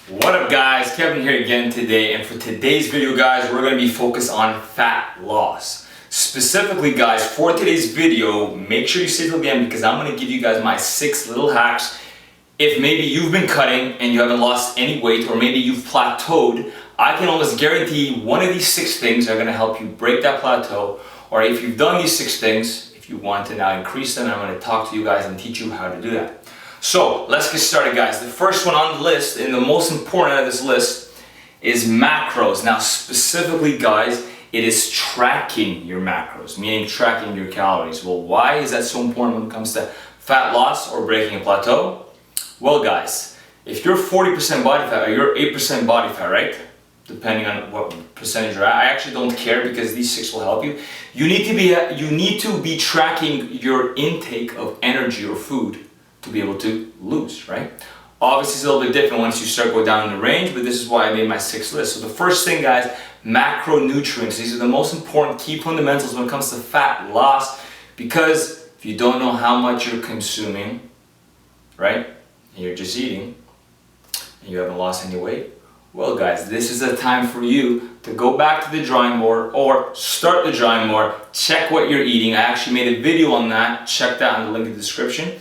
What up guys, Kevin here again today, and for today's video guys, we're going to be focused on fat loss. Specifically guys, for today's video, make sure you stay till the end because I'm going to give you guys my 6 little hacks. If maybe you've been cutting and you haven't lost any weight, or maybe you've plateaued, I can almost guarantee one of these 6 things are going to help you break that plateau. Or if you've done these 6 things, if you want to now increase them, I'm going to talk to you guys and teach you how to do that. So let's get started guys. The first one on the list, and the most important out of this list, is macros. Now specifically guys, it is tracking your macros, meaning tracking your calories. Well, why is that so important when it comes to fat loss or breaking a plateau? Well guys, if you're 40% body fat or you're 8% body fat, right? Depending on what percentage you're at, I actually don't care because these 6 will help you. You need to be tracking your intake of energy or food to be able to lose, right? Obviously it's a little bit different once you start going down in the range, but this is why I made my 6 list. So the first thing guys, macronutrients. These are the most important key fundamentals when it comes to fat loss, because if you don't know how much you're consuming, right, and you're just eating, and you haven't lost any weight, well guys, this is a time for you to go back to the drawing board or start the drawing board, check what you're eating. I actually made a video on that, check that on the link in the description.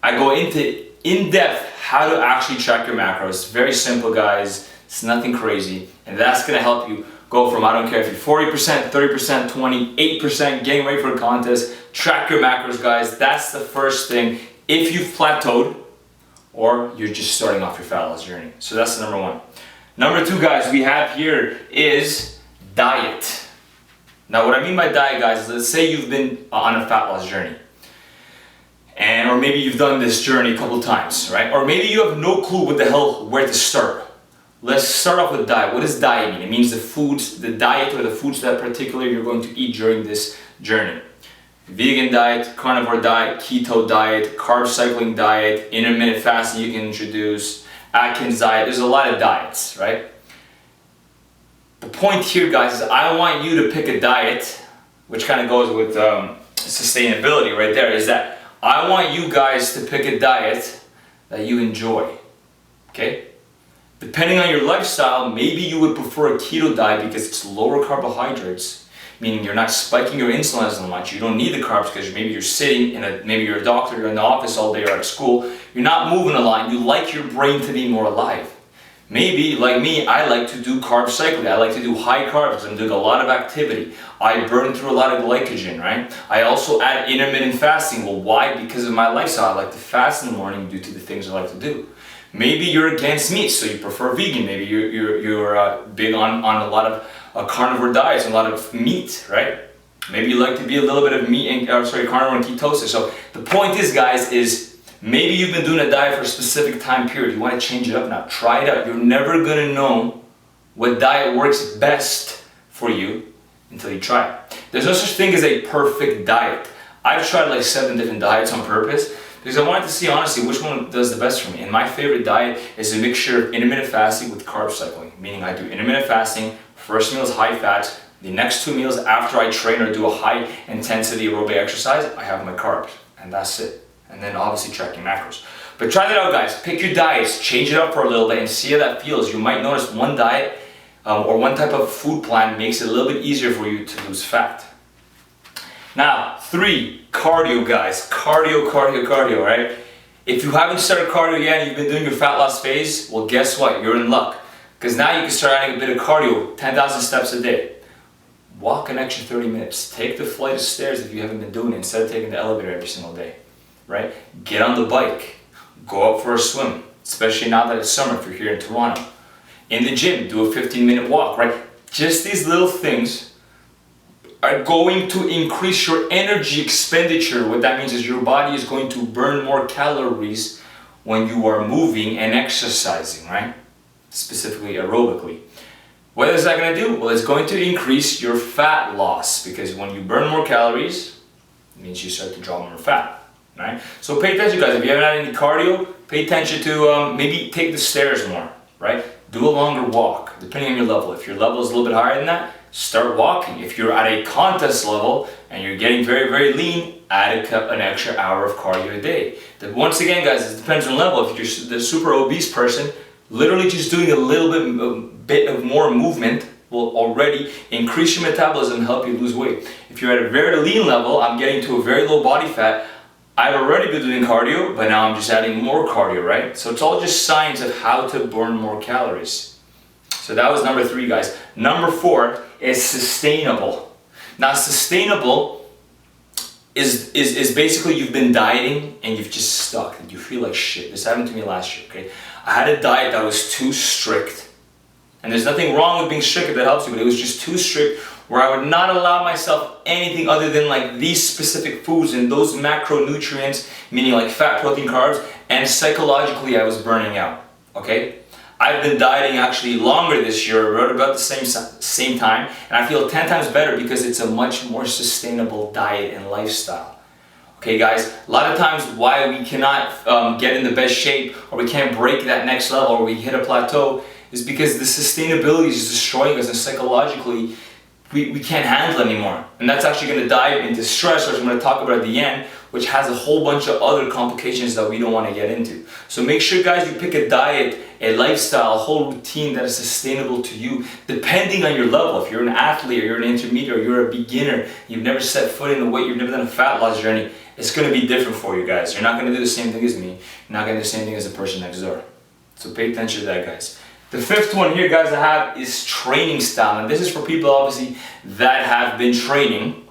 I go into in-depth how to actually track your macros. Very simple guys, it's nothing crazy, and that's gonna help you go from, I don't care if you're 40%, 30%, 28%, getting ready for a contest, track your macros guys. That's the first thing if you've plateaued or you're just starting off your fat loss journey. So that's the number 1. Number 2 guys, we have here is diet. Now what I mean by diet guys is, let's say you've been on a fat loss journey. Or maybe you've done this journey a couple times, right? Or maybe you have no clue what the hell, where to start. Let's start off with diet. What does diet mean? It means the foods, the diet or the foods that particularly you're going to eat during this journey. Vegan diet, carnivore diet, keto diet, carb cycling diet, intermittent fasting you can introduce, Atkins diet. There's a lot of diets, right? The point here guys is I want you to pick a diet, which kind of goes with sustainability right there, is that I want you guys to pick a diet that you enjoy, okay? Depending on your lifestyle, maybe you would prefer a keto diet because it's lower carbohydrates, meaning you're not spiking your insulin as much. You don't need the carbs because maybe you're sitting maybe you're a doctor, you're in the office all day or at school. You're not moving a lot. You like your brain to be more alive. Maybe, like me, I like to do carb cycling. I like to do high carbs because I'm doing a lot of activity. I burn through a lot of glycogen, right? I also add intermittent fasting. Well, why? Because of my lifestyle. I like to fast in the morning due to the things I like to do. Maybe you're against meat, so you prefer vegan. Maybe you're big on a lot of carnivore diets and a lot of meat, right? Maybe you like to be a little bit of meat and carnivore and ketosis. So the point is, guys, is maybe you've been doing a diet for a specific time period. You want to change it up now. Try it out. You're never going to know what diet works best for you until you try it. There's no such thing as a perfect diet. I've tried like 7 different diets on purpose because I wanted to see honestly which one does the best for me. And my favorite diet is a mixture of intermittent fasting with carb cycling. Meaning I do intermittent fasting, first meal is high fat, the next 2 meals after I train or do a high intensity aerobic exercise, I have my carbs. And that's it. And then obviously tracking macros. But try that out guys, pick your diets, change it up for a little bit and see how that feels. You might notice one diet or one type of food plan makes it a little bit easier for you to lose fat. Now 3, cardio guys, cardio, right? If you haven't started cardio yet and you've been doing your fat loss phase, well guess what, you're in luck. Because now you can start adding a bit of cardio, 10,000 steps a day. Walk an extra 30 minutes, take the flight of stairs if you haven't been doing it instead of taking the elevator every single day. Right? Get on the bike, go out for a swim, especially now that it's summer if you're here in Toronto. In the gym, do a 15-minute walk, right? Just these little things are going to increase your energy expenditure. What that means is your body is going to burn more calories when you are moving and exercising, right? Specifically aerobically. What is that going to do? Well, it's going to increase your fat loss because when you burn more calories, it means you start to draw more fat. Right? So pay attention guys, if you haven't had any cardio, pay attention to maybe take the stairs more, right? Do a longer walk, depending on your level. If your level is a little bit higher than that, start walking. If you're at a contest level and you're getting very, very lean, add an extra hour of cardio a day. Once again guys, it depends on level. If you're the super obese person, Literally just doing a little bit of more movement will already increase your metabolism and help you lose weight. If you're at a very lean level, I'm getting to a very low body fat, I've already been doing cardio, but now I'm just adding more cardio, right? So it's all just science of how to burn more calories. So that was number 3, guys. Number 4 is sustainable. Now sustainable is basically you've been dieting and you've just stuck and you feel like shit. This happened to me last year, okay? I had a diet that was too strict. And there's nothing wrong with being strict if that helps you, but it was just too strict where I would not allow myself anything other than like these specific foods and those macronutrients, meaning like fat, protein, carbs, and psychologically I was burning out, okay? I've been dieting actually longer this year, right about the same time, and I feel 10 times better because it's a much more sustainable diet and lifestyle. Okay guys, a lot of times why we cannot get in the best shape or we can't break that next level or we hit a plateau is because the sustainability is destroying us and psychologically we can't handle it anymore. And that's actually going to dive into stress, which I'm going to talk about at the end, which has a whole bunch of other complications that we don't want to get into. So make sure guys you pick a diet, a lifestyle, a whole routine that is sustainable to you depending on your level. If you're an athlete or you're an intermediate or you're a beginner, you've never set foot in the weight, you've never done a fat loss journey, it's going to be different for you guys. You're not going to do the same thing as me. You're not going to do the same thing as the person next door. So pay attention to that, guys. The 5th one here, guys, I have is training style. And this is for people, obviously, that have been training.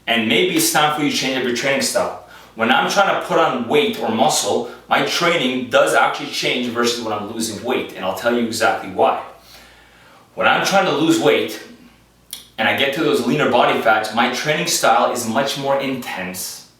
And maybe it's time for you to change up your training style. When I'm trying to put on weight or muscle, my training does actually change versus when I'm losing weight. And I'll tell you exactly why. When I'm trying to lose weight, and I get to those leaner body fats, my training style is much more intense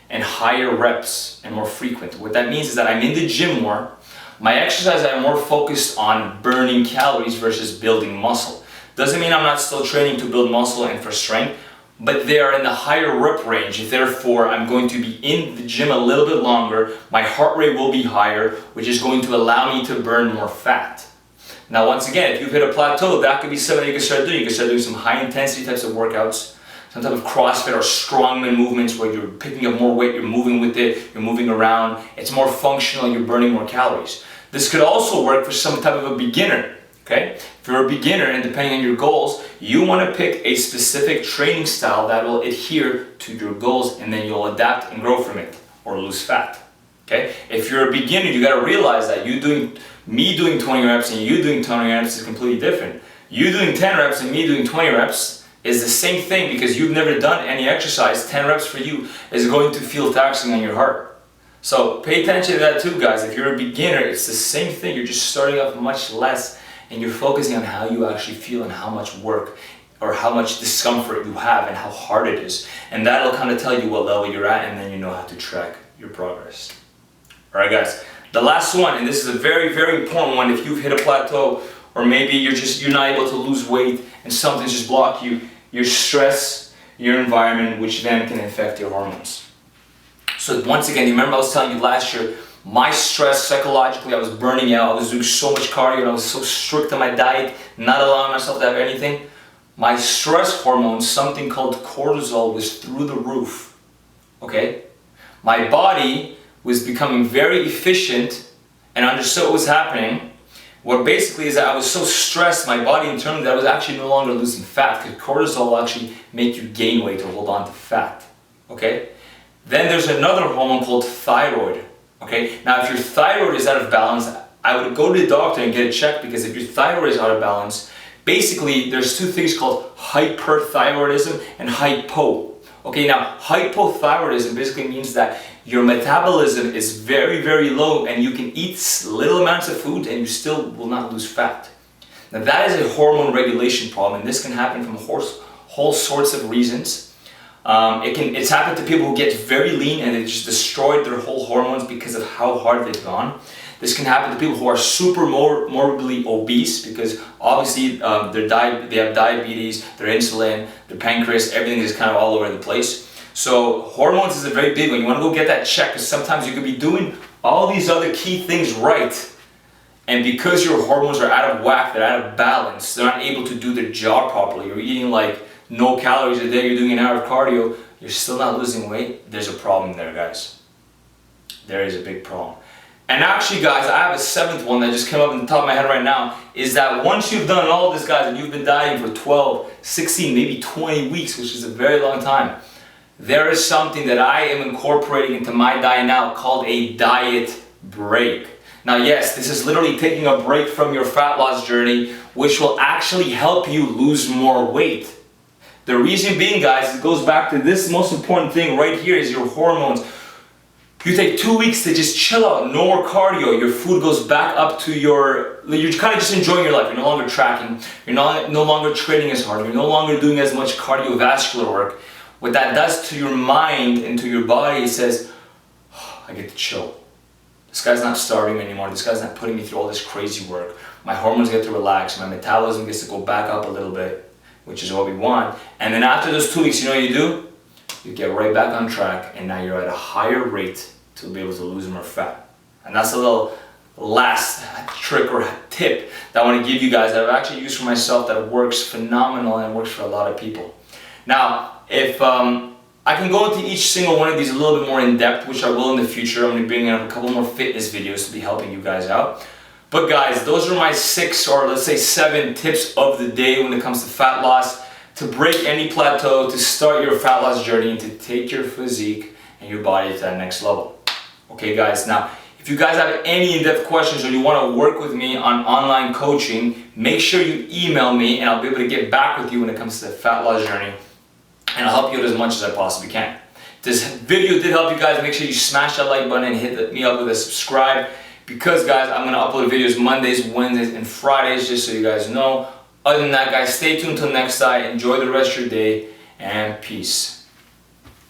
and higher reps and more frequent. What that means is that I'm in the gym more. My exercise, I'm more focused on burning calories versus building muscle. Doesn't mean I'm not still training to build muscle and for strength, but they are in the higher rep range. Therefore, I'm going to be in the gym a little bit longer. My heart rate will be higher, which is going to allow me to burn more fat. Now, once again, if you've hit a plateau, that could be something you can start doing. You can start doing some high intensity types of workouts, some type of CrossFit or strongman movements where you're picking up more weight, you're moving with it, you're moving around. It's more functional, you're burning more calories. This could also work for some type of a beginner, okay? If you're a beginner and depending on your goals, you want to pick a specific training style that will adhere to your goals and then you'll adapt and grow from it or lose fat, okay? If you're a beginner, you got to realize that me doing 20 reps and you doing 20 reps is completely different. You doing 10 reps and me doing 20 reps is the same thing because you've never done any exercise. 10 reps for you is going to feel taxing on your heart. So pay attention to that too, guys. If you're a beginner, it's the same thing. You're just starting off much less and you're focusing on how you actually feel and how much work or how much discomfort you have and how hard it is. And that'll kind of tell you what level you're at and then you know how to track your progress. All right, guys. The last one, and this is a very, very important one. If you've hit a plateau or maybe you're not able to lose weight and something's just blocked you, your stress, your environment, which then can affect your hormones. So once again, you remember I was telling you last year, my stress psychologically, I was burning out, I was doing so much cardio and I was so strict on my diet, not allowing myself to have anything. My stress hormone, something called cortisol, was through the roof, okay? My body was becoming very efficient and understood what was happening. What basically is that I was so stressed, my body internally, that I was actually no longer losing fat because cortisol will actually make you gain weight or hold on to fat, okay? Then there's another hormone called thyroid, okay? Now if your thyroid is out of balance, I would go to the doctor and get it checked because if your thyroid is out of balance, basically there's two things called hyperthyroidism and hypo. Okay, now hypothyroidism basically means that your metabolism is very, very low and you can eat little amounts of food and you still will not lose fat. Now that is a hormone regulation problem and this can happen from whole sorts of reasons. It's happened to people who get very lean and they just destroyed their whole hormones because of how hard they've gone. This can happen to people who are super morbidly obese because obviously they have diabetes, their insulin, their pancreas, everything is kind of all over the place. So hormones is a very big one. You want to go get that checked because sometimes you could be doing all these other key things right and because your hormones are out of whack, they're out of balance, they're not able to do their job properly. You're eating like no calories a day, you're doing an hour of cardio, you're still not losing weight, there's a problem there, guys. There is a big problem. And actually guys, I have a 7th one that just came up in the top of my head right now, is that once you've done all this guys and you've been dieting for 12, 16, maybe 20 weeks, which is a very long time, there is something that I am incorporating into my diet now called a diet break. Now yes, this is literally taking a break from your fat loss journey, which will actually help you lose more weight. The reason being guys, it goes back to this most important thing right here is your hormones. You take 2 weeks to just chill out, no more cardio, your food goes back up to you're kind of just enjoying your life, you're no longer tracking, you're no longer training as hard, you're no longer doing as much cardiovascular work. What that does to your mind and to your body, it says, oh, I get to chill. This guy's not starving me anymore, this guy's not putting me through all this crazy work. My hormones get to relax, my metabolism gets to go back up a little bit, which is what we want. And then after those 2 weeks, you know what you do? You get right back on track, and now you're at a higher rate to be able to lose more fat. And that's a little last trick or tip that I want to give you guys that I've actually used for myself that works phenomenal and works for a lot of people. Now, if I can go into each single one of these a little bit more in depth, which I will in the future. I'm going to bring in a couple more fitness videos to be helping you guys out. But guys, those are my 6 or let's say 7 tips of the day when it comes to fat loss, to break any plateau, to start your fat loss journey, and to take your physique and your body to that next level. Okay guys, now if you guys have any in-depth questions or you want to work with me on online coaching, make sure you email me and I'll be able to get back with you when it comes to the fat loss journey, and I'll help you out as much as I possibly can. If this video did help you guys, make sure you smash that like button and hit me up with a subscribe, because guys, I'm going to upload videos Mondays, Wednesdays, and Fridays, just so you guys know. Other than that guys, stay tuned till next time. Enjoy the rest of your day, and peace.